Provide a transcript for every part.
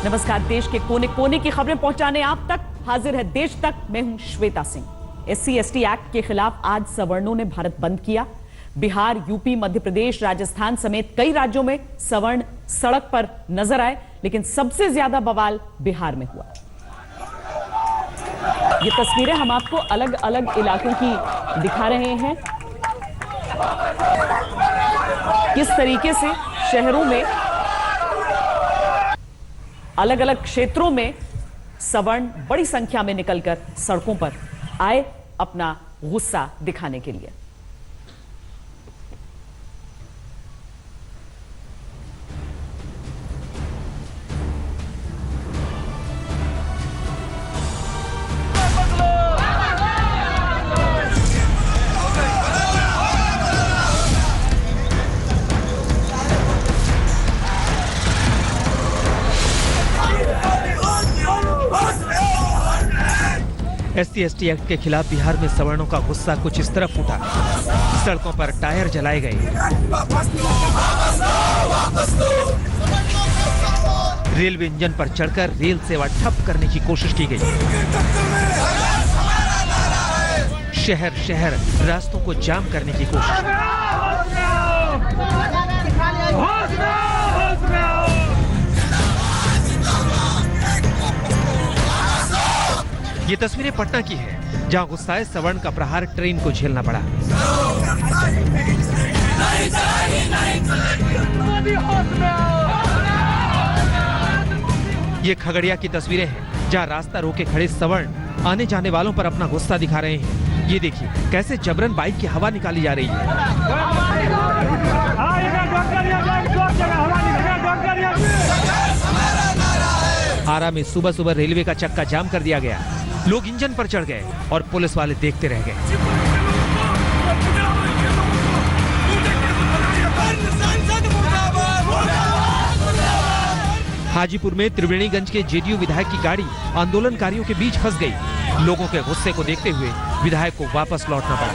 नमस्कार। देश के कोने कोने की खबरें पहुंचाने आप तक हाजिर है देश तक। मैं हूं श्वेता सिंह। SC/ST एक्ट के खिलाफ आज सवर्णों ने भारत बंद किया। बिहार, यूपी, मध्य प्रदेश, राजस्थान समेत कई राज्यों में सवर्ण सड़क पर नजर आए, लेकिन सबसे ज्यादा बवाल बिहार में हुआ। ये तस्वीरें हम आपको अलग अलग इलाकों की दिखा रहे हैं। किस तरीके से शहरों में अलग अलग क्षेत्रों में सवर्ण बड़ी संख्या में निकलकर सड़कों पर आए अपना गुस्सा दिखाने के लिए। SC/ST एक्ट के खिलाफ बिहार में सवर्णों का गुस्सा कुछ इस तरह फूटा। सड़कों पर टायर जलाए गए, रेलवे इंजन पर चढ़कर रेल सेवा ठप करने की कोशिश की गई। शहर शहर रास्तों को जाम करने की कोशिश। ये तस्वीरें पटना की है, जहां गुस्साए सवर्ण का प्रहार ट्रेन को झेलना पड़ा। ये खगड़िया की तस्वीरें हैं, जहां रास्ता रोके खड़े सवर्ण आने जाने वालों पर अपना गुस्सा दिखा रहे हैं। ये देखिए कैसे जबरन बाइक की हवा निकाली जा रही है। आरा में सुबह सुबह रेलवे का चक्का जाम कर दिया गया। लोग इंजन पर चढ़ गए और पुलिस वाले देखते रह गए। हाजीपुर में त्रिवेणीगंज के JDU विधायक की गाड़ी आंदोलनकारियों के बीच फंस गई। लोगों के गुस्से को देखते हुए विधायक को वापस लौटना पड़ा।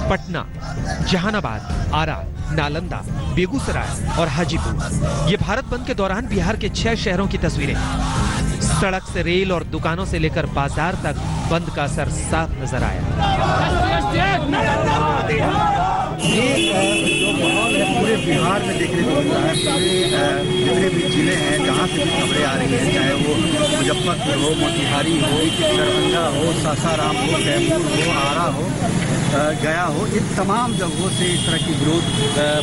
पटना, जहानाबाद, आरा, नालंदा, बेगूसराय और हाजीपुर, ये भारत बंद के दौरान बिहार के 6 शहरों की तस्वीरें। सड़क से रेल और दुकानों से लेकर बाजार तक बंद का असर साफ नजर आया। ये जो माहौल है पूरे बिहार में देखने को मिल रहा है। पूरे जितने भी जिले हैं जहाँ से भी खबरें आ रही हैं, चाहे वो मुजफ्फरपुर हो, मोतिहारी हो, दरभंगा हो, सासाराम हो, कैमूर हो, आरा हो, गया हो, इन तमाम जगहों से इस तरह की विरोध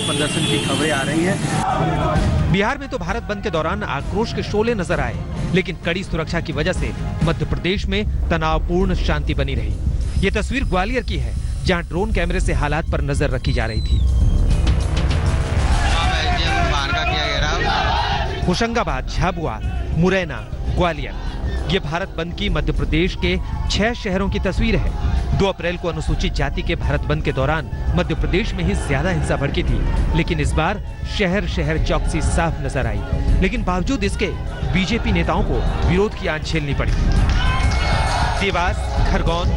प्रदर्शन की खबरें आ रही हैं। बिहार में तो भारत बंद के दौरान आक्रोश के शोले नजर आए, लेकिन कड़ी सुरक्षा की वजह से मध्य प्रदेश में तनावपूर्ण शांति बनी रही। ये तस्वीर ग्वालियर की है, जहां ड्रोन कैमरे से हालात पर नजर रखी जा रही थी। होशंगाबाद, झाबुआ, मुरैना, ग्वालियर, ये भारत बंद की मध्य प्रदेश के 6 शहरों की तस्वीर है। 2 अप्रैल को अनुसूचित जाति के भारत बंद के दौरान मध्य प्रदेश में ही ज्यादा हिंसा भड़की थी, लेकिन इस बार शहर शहर चौकसी साफ नजर आई। लेकिन बावजूद इसके बीजेपी नेताओं को विरोध की आंच झेलनी पड़ी। देवास, खरगोन,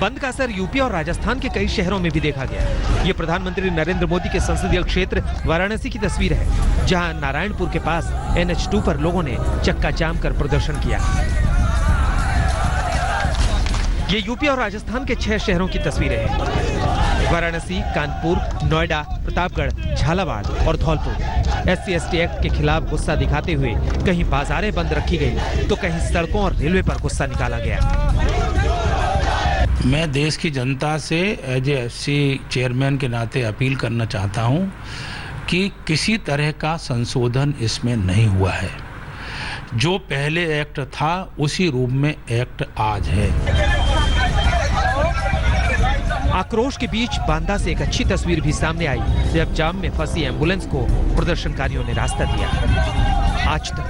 बंद का असर यूपी और राजस्थान के कई शहरों में भी देखा गया। ये प्रधानमंत्री नरेंद्र मोदी के संसदीय क्षेत्र वाराणसी की तस्वीर है, जहां नारायणपुर के पास NH2 पर लोगों ने चक्का जाम कर प्रदर्शन किया। ये यूपी और राजस्थान के 6 शहरों की तस्वीरें हैं। वाराणसी, कानपुर, नोएडा, प्रतापगढ़, झालावाड़ और धौलपुर। SC/ST एक्ट के खिलाफ गुस्सा दिखाते हुए कहीं बाजारें बंद रखी गई, तो कहीं सड़कों और रेलवे पर गुस्सा निकाला गया। मैं देश की जनता से एज ए FC चेयरमैन के नाते अपील करना चाहता हूं कि किसी तरह का संशोधन इसमें नहीं हुआ है। जो पहले एक्ट था उसी रूप में एक्ट आज है। आक्रोश के बीच बांदा से एक अच्छी तस्वीर भी सामने आई, जब जाम में फंसी एम्बुलेंस को प्रदर्शनकारियों ने रास्ता दिया। आज तक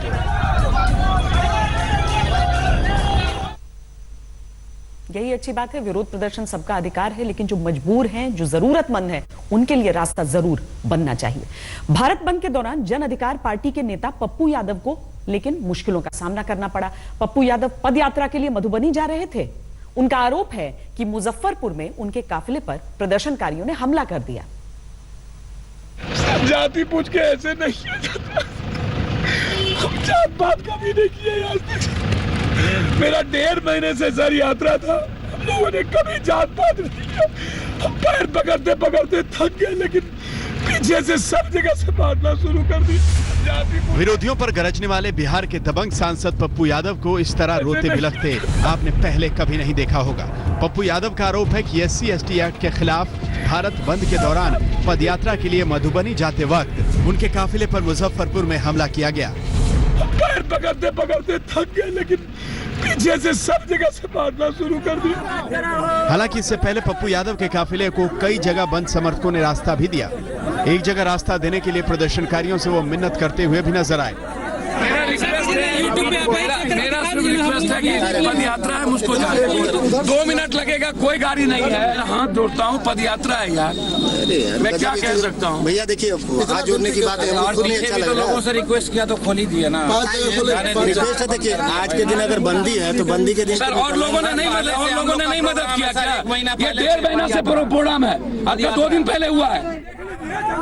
यही अच्छी बात है। विरोध प्रदर्शन सबका अधिकार है, लेकिन जो मजबूर हैं, जो जरूरतमंद हैं, उनके लिए रास्ता जरूर बनना चाहिए। भारत बंद के दौरान जन अधिकार पार्टी के नेता पप्पू यादव को लेकिन मुश्किलों का सामना करना पड़ा। पप्पू यादव पद यात्रा के लिए मधुबनी जा रहे थे। उनका आरोप है कि मुजफ्फरपुर में उनके काफिले पर प्रदर्शनकारियों ने हमला कर दिया। जाति पूछ के ऐसे नहीं किया जाता। हम जात पात कभी नहीं किए आज तक। मेरा 1.5 महीने से सर यात्रा था, हम लोगों ने कभी जात पात नहीं किया। हम पैर पकड़ते पकड़ते थक गए, लेकिन पीछे से सब जगह से बांटना शुरू कर दी। विरोधियों पर गरजने वाले बिहार के दबंग सांसद पप्पू यादव को इस तरह रोते बिलखते आपने पहले कभी नहीं देखा होगा। पप्पू यादव का आरोप है कि SC/ST एक्ट के खिलाफ भारत बंद के दौरान पदयात्रा के लिए मधुबनी जाते वक्त उनके काफिले पर मुजफ्फरपुर में हमला किया गया। हम पैर पकड़ते पकड़ते थक गए, लेकिन पीछे से सब जगह से बांटना शुरू कर दिया। हालांकि इससे पहले पप्पू यादव के काफिले को कई जगह बंद समर्थकों ने रास्ता भी दिया। एक जगह रास्ता देने के लिए प्रदर्शनकारियों से वो मिन्नत करते हुए भी नजर आए। मेरा सिर्फ रिक्वेस्ट है कि पद यात्रा है, मुझको जाने दो। 2 मिनट लगेगा, कोई गाड़ी नहीं है। हाथ जोड़ता हूँ, पद यात्रा है यार, मैं क्या कह सकता हूँ। भैया देखिए, हाथ जोड़ने की बात है, तो लोगों से रिक्वेस्ट किया तो खोल ही दिए ना। रिक्वेस्ट है, देखिए आज के दिन अगर बंदी है तो बंदी के दिन सर और लोगों ने नहीं मदद किया क्या? ये 1.5 महीना से प्रोग्राम है, अभी 2 दिन पहले हुआ है।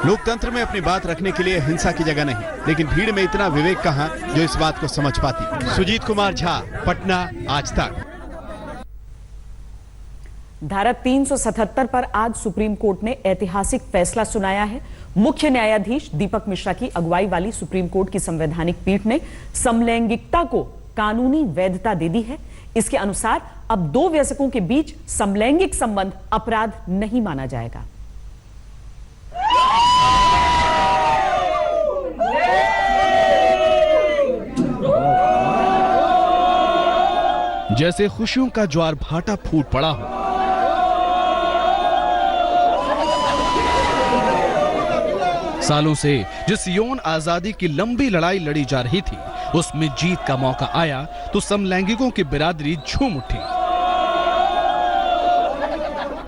लोकतंत्र में अपनी बात रखने के लिए हिंसा की जगह नहीं, लेकिन भीड़ में इतना विवेक कहाँ जो इस बात को समझ पाती। सुजीत कुमार झा, पटना, आज तक। धारा 377 पर आज सुप्रीम कोर्ट ने ऐतिहासिक फैसला सुनाया है। मुख्य न्यायाधीश दीपक मिश्रा की अगुवाई वाली सुप्रीम कोर्ट की संवैधानिक पीठ ने समलैंगिकता को कानूनी वैधता दे दी है। इसके अनुसार अब 2 वयस्कों के बीच समलैंगिक संबंध अपराध नहीं माना जाएगा। जैसे खुशियों का ज्वार भाटा फूट पड़ा हो, सालों से जिस यौन आजादी की लंबी लड़ाई लड़ी जा रही थी, उसमें जीत का मौका आया तो समलैंगिकों की बिरादरी झूम उठी।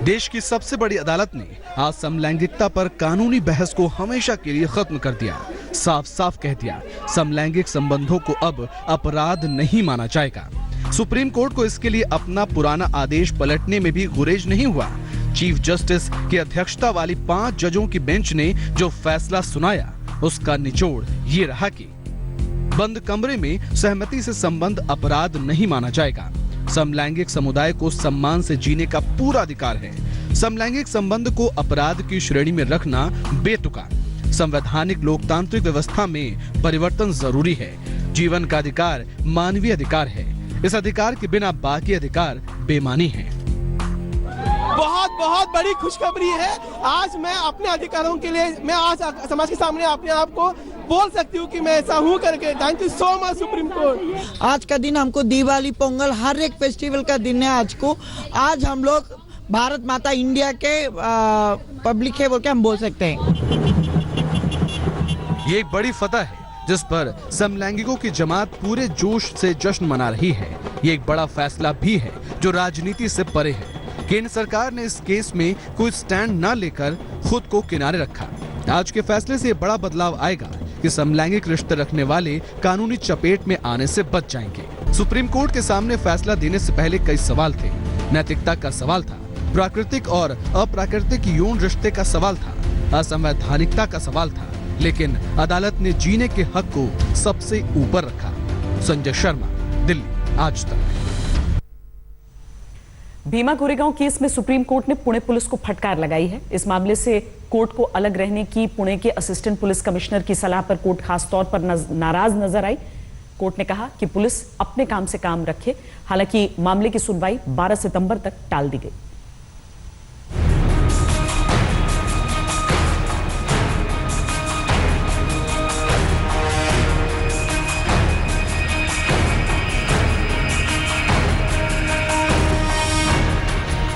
देश की सबसे बड़ी अदालत ने आज समलैंगिकता पर कानूनी बहस को हमेशा के लिए खत्म कर दिया। साफ साफ कह दिया, समलैंगिक संबंधों को अब अपराध नहीं माना जाएगा। सुप्रीम कोर्ट को इसके लिए अपना पुराना आदेश पलटने में भी गुरेज नहीं हुआ। चीफ जस्टिस की अध्यक्षता वाली 5 जजों की बेंच ने जो फैसला सुनाया, उसका निचोड़ ये रहा कि बंद कमरे में सहमति से संबंध अपराध नहीं माना जाएगा। समलैंगिक समुदाय को सम्मान से जीने का पूरा अधिकार है। समलैंगिक संबंध को अपराध की श्रेणी में रखना बेतुका। संवैधानिक लोकतांत्रिक व्यवस्था में परिवर्तन जरूरी है। जीवन का अधिकार मानवीय अधिकार है। इस अधिकार के बिना बाकी अधिकार बेमानी है। बहुत बहुत बड़ी खुशखबरी है। आज मैं अपने अधिकारों के लिए मैं आज समाज के सामने अपने आप को बोल सकती हूँ कि मैं ऐसा हूँ करके। Thank you so much supreme court. आज का दिन हमको दिवाली, पोंगल, हर एक फेस्टिवल का दिन है आज को। आज हम लोग भारत माता इंडिया के पब्लिक है बोल के हम बोल सकते हैं। ये एक बड़ी फतह है जिस पर समलैंगिकों की जमात पूरे जोश से जश्न मना रही है। ये एक बड़ा फैसला भी है जो राजनीति से परे है। केंद्र सरकार ने इस केस में कोई स्टैंड न लेकर खुद को किनारे रखा। आज के फैसले से बड़ा बदलाव आएगा कि समलैंगिक रिश्ते रखने वाले कानूनी चपेट में आने से बच जाएंगे। सुप्रीम कोर्ट के सामने फैसला देने से पहले कई सवाल थे। नैतिकता का सवाल था, प्राकृतिक और अप्राकृतिक यौन रिश्ते का सवाल था, असंवैधानिकता का सवाल था, लेकिन अदालत ने जीने के हक को सबसे ऊपर रखा। संजय शर्मा, दिल्ली, आज तक। भीमा कोरेगांव केस में सुप्रीम कोर्ट ने पुणे पुलिस को फटकार लगाई है। इस मामले से कोर्ट को अलग रहने की पुणे के असिस्टेंट पुलिस कमिश्नर की सलाह पर कोर्ट खास तौर पर नाराज नजर आई। कोर्ट ने कहा कि पुलिस अपने काम से काम रखे। हालांकि मामले की सुनवाई 12 सितंबर तक टाल दी गई।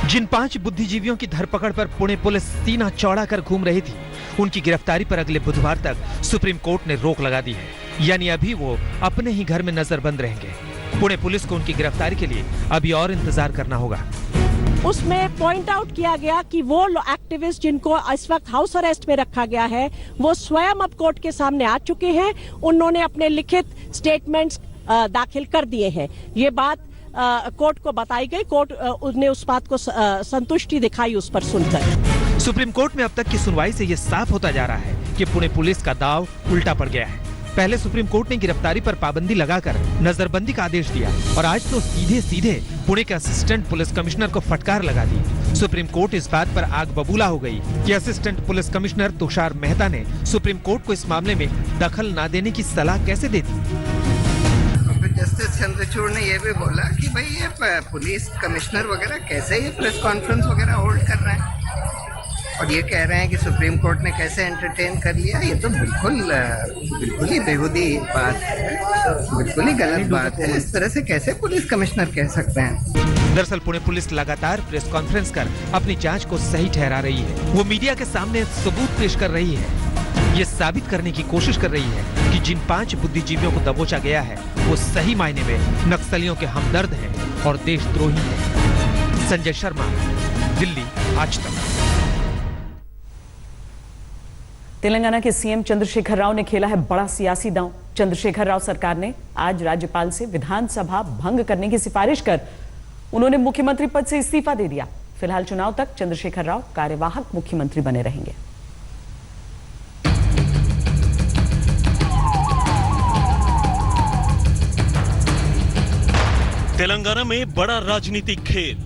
जिन 5 बुद्धिजीवियों की धरपकड़ पर पुणे पुलिस सीना चौड़ा कर घूम रही थी, उनकी गिरफ्तारी पर अगले बुधवार तक सुप्रीम कोर्ट ने रोक लगा दी है। यानी अभी वो अपने ही घर में नजरबंद रहेंगे। पुणे पुलिस को उनकी गिरफ्तारी के लिए अभी और इंतजार करना होगा। उसमें पॉइंट आउट किया गया कि वो एक्टिविस्ट जिनको इस वक्त हाउस अरेस्ट में रखा गया है, वो स्वयं अब कोर्ट के सामने आ चुके हैं। उन्होंने अपने लिखित स्टेटमेंट्स दाखिल कर दिए हैं। ये बात कोर्ट को बताई गई। कोर्ट ने उस बात को संतुष्टि दिखाई उस पर सुनकर। सुप्रीम कोर्ट में अब तक की सुनवाई से यह साफ होता जा रहा है कि पुणे पुलिस का दाव उल्टा पड़ गया है। पहले सुप्रीम कोर्ट ने गिरफ्तारी पर पाबंदी लगाकर नजरबंदी का आदेश दिया और आज तो सीधे सीधे पुणे के असिस्टेंट पुलिस कमिश्नर को फटकार लगा दी। सुप्रीम कोर्ट इस बात पर आग बबूला हो गई कि assistant police commissioner Tushar Mehta ने सुप्रीम कोर्ट को इस मामले में दखल न देने की सलाह कैसे दे दी। जस्टिस चंद्रचूड़ ने यह भी बोला कि भाई ये पुलिस कमिश्नर वगैरह कैसे ये प्रेस कॉन्फ्रेंस वगैरह होल्ड कर रहे हैं और ये कह रहे हैं कि सुप्रीम कोर्ट ने कैसे एंटरटेन कर लिया। ये तो बिल्कुल ही बेहूदी बात है, बिल्कुल ही गलत बात है। इस तरह से कैसे पुलिस कमिश्नर कह सकते हैं। दरअसल पुणे पुलिस लगातार प्रेस कॉन्फ्रेंस कर अपनी जांच को सही ठहरा रही है। वो मीडिया के सामने सबूत पेश कर रही है। ये साबित करने की कोशिश कर रही है कि जिन 5 बुद्धिजीवियों को दबोचा गया है वो सही मायने में नक्सलियों के हमदर्द हैं और देशद्रोही हैं। संजय शर्मा, दिल्ली, आज तक। तेलंगाना के सीएम चंद्रशेखर राव ने खेला है बड़ा सियासी दांव। चंद्रशेखर राव सरकार ने आज राज्यपाल से विधानसभा भंग करने की सिफारिश कर उन्होंने मुख्यमंत्री पद से इस्तीफा दे दिया। फिलहाल चुनाव तक चंद्रशेखर राव कार्यवाहक मुख्यमंत्री बने रहेंगे। तेलंगाना में बड़ा राजनीतिक खेल।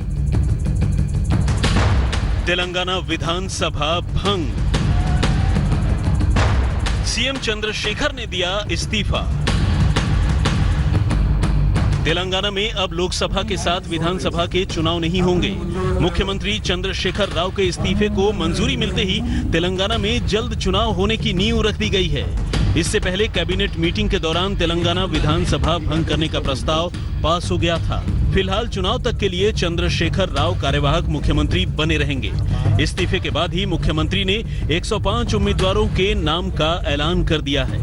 तेलंगाना विधानसभा भंग। सीएम चंद्रशेखर ने दिया इस्तीफा। तेलंगाना में अब लोकसभा के साथ विधानसभा के चुनाव नहीं होंगे। मुख्यमंत्री चंद्रशेखर राव के इस्तीफे को मंजूरी मिलते ही तेलंगाना में जल्द चुनाव होने की नींव रख दी गई है। इससे पहले कैबिनेट मीटिंग के दौरान तेलंगाना विधानसभा भंग करने का प्रस्ताव पास हो गया था। फिलहाल चुनाव तक के लिए चंद्रशेखर राव कार्यवाहक मुख्यमंत्री बने रहेंगे। इस्तीफे के बाद ही मुख्यमंत्री ने 105 उम्मीदवारों के नाम का ऐलान कर दिया है।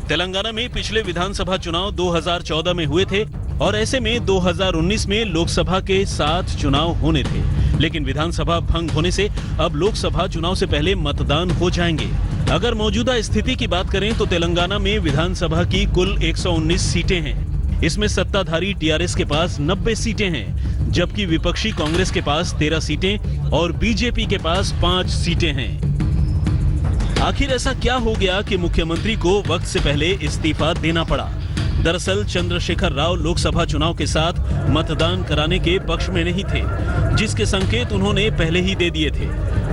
तेलंगाना में पिछले विधानसभा चुनाव 2014 में हुए थे और ऐसे में 2019 में लोकसभा के 7 चुनाव होने थे, लेकिन विधानसभा भंग होने से अब लोकसभा चुनाव से पहले मतदान हो जाएंगे। अगर मौजूदा स्थिति की बात करें तो तेलंगाना में विधानसभा की कुल 119 सीटें हैं। इसमें सत्ताधारी टीआरएस के पास 90 सीटें हैं, जबकि विपक्षी कांग्रेस के पास 13 सीटें और बीजेपी के पास 5 सीटें हैं। आखिर ऐसा क्या हो गया कि मुख्यमंत्री को वक्त से पहले इस्तीफा देना पड़ा? दरअसल चंद्रशेखर राव लोकसभा चुनाव के साथ मतदान कराने के पक्ष में नहीं थे, जिसके संकेत उन्होंने पहले ही दे दिए थे।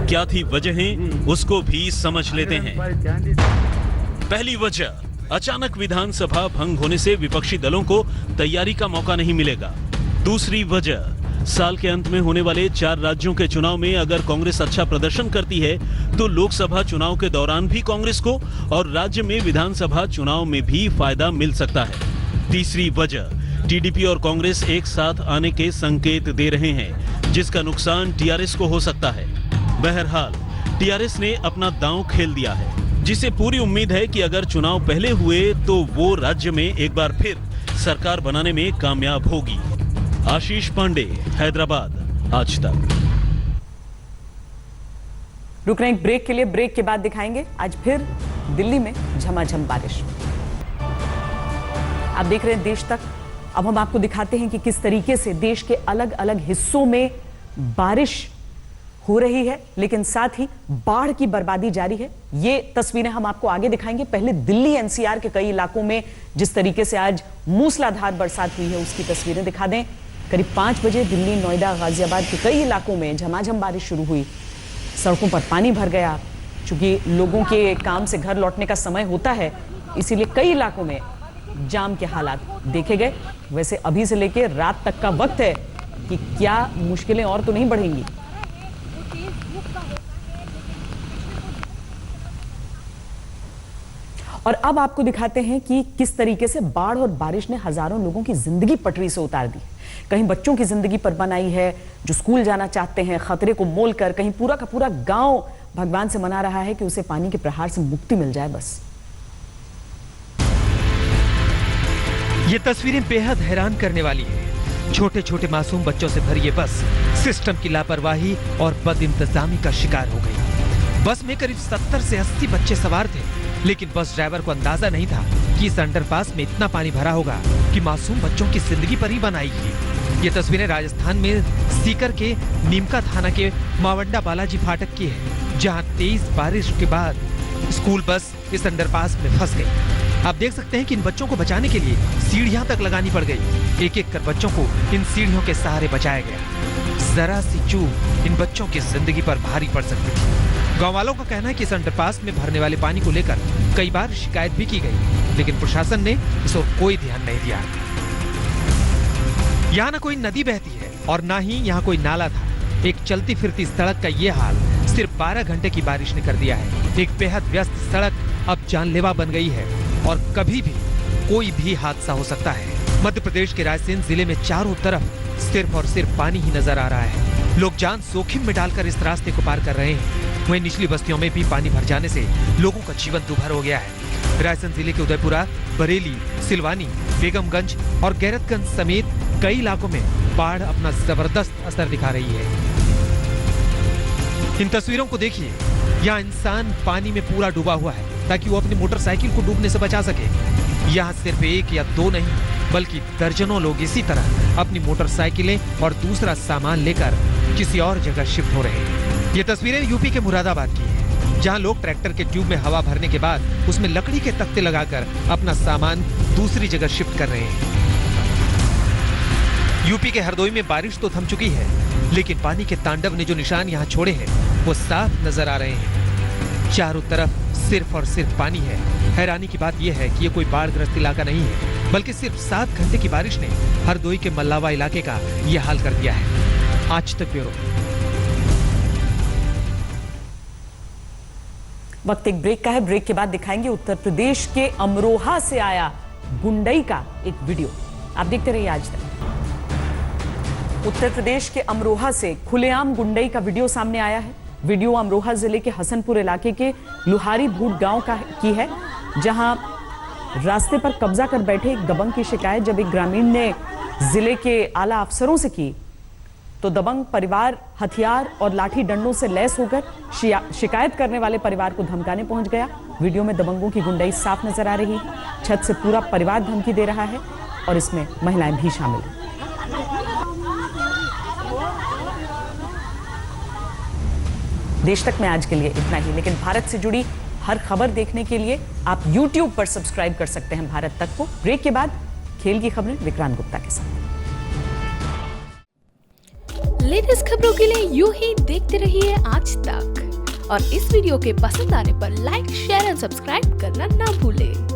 क्या थी वजहें, उसको भी समझ लेते हैं। पहली वजह, अचानक विधानसभा भंग होने से विपक्षी दलों को तैयारी का मौका नहीं मिलेगा। दूसरी वजह, साल के अंत में होने वाले 4 राज्यों के चुनाव में अगर कांग्रेस अच्छा प्रदर्शन करती है तो लोकसभा चुनाव के दौरान भी कांग्रेस को और राज्य में विधानसभा चुनाव में भी फायदा मिल सकता है। तीसरी वजह, टीडीपी और कांग्रेस एक साथ आने के संकेत दे रहे हैं, जिसका नुकसान टीआरएस को हो सकता है। बहरहाल टीआरएस ने अपना दांव खेल दिया है, जिसे पूरी उम्मीद है कि अगर चुनाव पहले हुए तो वो राज्य में एक बार फिर सरकार बनाने में कामयाब होगी। आशीष पांडे, हैदराबाद, आज तक। रुक रहे हैं एक ब्रेक के लिए, ब्रेक के बाद दिखाएंगे आज फिर दिल्ली में झमाझम बारिश। आप देख रहे हैं देश तक। अब हम आपको दिखाते हैं कि किस तरीके से देश के अलग अलग हिस्सों में बारिश हो रही है, लेकिन साथ ही बाढ़ की बर्बादी जारी है। ये तस्वीरें हम आपको आगे दिखाएंगे। पहले दिल्ली एनसीआर के कई इलाकों में जिस तरीके से आज मूसलाधार बरसात हुई है उसकी तस्वीरें दिखा दें। करीब 5 बजे दिल्ली, नोएडा, गाजियाबाद के कई इलाकों में झमाझम बारिश शुरू हुई। सड़कों पर पानी भर गया। चूंकि लोगों के काम से घर लौटने का समय होता है, इसीलिए कई इलाकों में जाम के हालात देखे गए। वैसे अभी से लेकर रात तक का वक्त है कि क्या मुश्किलें और तो नहीं बढ़ेंगी। और अब आपको दिखाते हैं कि किस तरीके से बाढ़ और बारिश ने हजारों लोगों की जिंदगी पटरी से उतार दी। कहीं बच्चों की जिंदगी पर बनाई है जो स्कूल जाना चाहते हैं खतरे को मोल कर, कहीं पूरा का पूरा गांव भगवान से मना रहा है कि उसे पानी के प्रहार से मुक्ति मिल जाए बस। ये तस्वीरें बेहद हैरान करने वाली है। छोटे छोटे मासूम बच्चों से भरी ये बस सिस्टम की लापरवाही और बदइंतजामी का शिकार हो गई। बस में करीब 70 से 80 बच्चे सवार थे, लेकिन बस ड्राइवर को अंदाजा नहीं था कि इस अंडरपास में इतना पानी भरा होगा कि मासूम बच्चों की जिंदगी पर ही बन आएगी। ये तस्वीरें राजस्थान में सीकर के नीमका थाना के मावंडा बालाजी फाटक की है। जहां तेज बारिश के बाद स्कूल बस इस अंडरपास में फंस गई। आप देख सकते हैं कि इन बच्चों को बचाने के लिए सीढ़ियां तक लगानी पड़ गई। एक एक कर बच्चों को इन सीढ़ियों के सहारे बचाया गया। जरा सी चूक इन बच्चों की जिंदगी पर भारी पड़ सकती थी। गांव वालों का कहना है कि इस अंडरपास में भरने वाले पानी को लेकर कई बार शिकायत भी की गई, लेकिन प्रशासन ने इस ओर कोई ध्यान नहीं दिया। यहाँ न कोई नदी बहती है और न ही यहाँ कोई नाला था। एक चलती फिरती सड़क का ये हाल सिर्फ 12 घंटे की बारिश ने कर दिया है। एक बेहद व्यस्त सड़क अब जानलेवा बन गई है और कभी भी कोई भी हादसा हो सकता है। मध्य प्रदेश के रायसेन जिले में चारों तरफ सिर्फ और सिर्फ पानी ही नजर आ रहा है। लोग जान जोखिम में डालकर इस रास्ते को पार कर रहे हैं। वहीं निचली बस्तियों में भी पानी भर जाने से लोगों का जीवन दुभर हो गया है। रायसेन जिले के उदयपुरा, बरेली, सिलवानी, बेगमगंज और गैरतगंज समेत कई इलाकों में बाढ़ अपना जबरदस्त असर दिखा रही है। इन तस्वीरों को देखिए, यहाँ इंसान पानी में पूरा डूबा हुआ है ताकि वो अपनी मोटरसाइकिल को डूबने से बचा सके। यहाँ सिर्फ एक या दो नहीं बल्कि दर्जनों लोग इसी तरह अपनी मोटरसाइकिलें और दूसरा सामान लेकर किसी और जगह शिफ्ट हो रहे हैं। ये तस्वीरें यूपी के मुरादाबाद की हैं, जहाँ लोग ट्रैक्टर के ट्यूब में हवा भरने के बाद उसमें लकड़ी के तख्ते लगाकर अपना सामान दूसरी जगह शिफ्ट कर रहे हैं। यूपी के हरदोई में बारिश तो थम चुकी है, लेकिन पानी के तांडव ने जो निशान यहाँ छोड़े हैं वो साफ नजर आ रहे हैं। चारों तरफ सिर्फ और सिर्फ पानी है। हैरानी की बात यह है कि ये कोई बाढ़ग्रस्त इलाका नहीं है, बल्कि सिर्फ 7 घंटे की बारिश ने हरदोई के मल्लावा इलाके का ये हाल कर दिया है। आज तक ब्यूरो। वक्त एक ब्रेक का है। ब्रेक के बाद दिखाएंगे उत्तर प्रदेश के अमरोहा से आया गुंडई का एक वीडियो। आप देखते रहिए आज तक। उत्तर प्रदेश के अमरोहा से खुलेआम गुंडई का वीडियो सामने आया है। वीडियो अमरोहा जिले के हसनपुर इलाके के लुहारी भूट गांव की है, जहां रास्ते पर कब्जा कर बैठे एक दबंग की शिकायत जब एक ग्रामीण ने जिले के आला अफसरों से की, तो दबंग परिवार हथियार और लाठी डंडों से लैस होकर शिकायत करने वाले परिवार को धमकाने पहुंच गया। वीडियो में दबंगों की गुंडई साफ नजर आ रही है। छत से पूरा परिवार धमकी दे रहा है और इसमें महिलाएं भी शामिल हैं। देश तक में आज के लिए इतना ही, लेकिन भारत से जुड़ी हर खबर देखने के लिए आप YouTube पर सब्सक्राइब कर सकते हैं भारत तक को। ब्रेक के बाद खेल की खबरें विक्रांत गुप्ता के साथ। लेटेस्ट खबरों के लिए यूं ही देखते रहिए आज तक और इस वीडियो के पसंद आने पर लाइक, शेयर एंड सब्सक्राइब करना ना भूलें।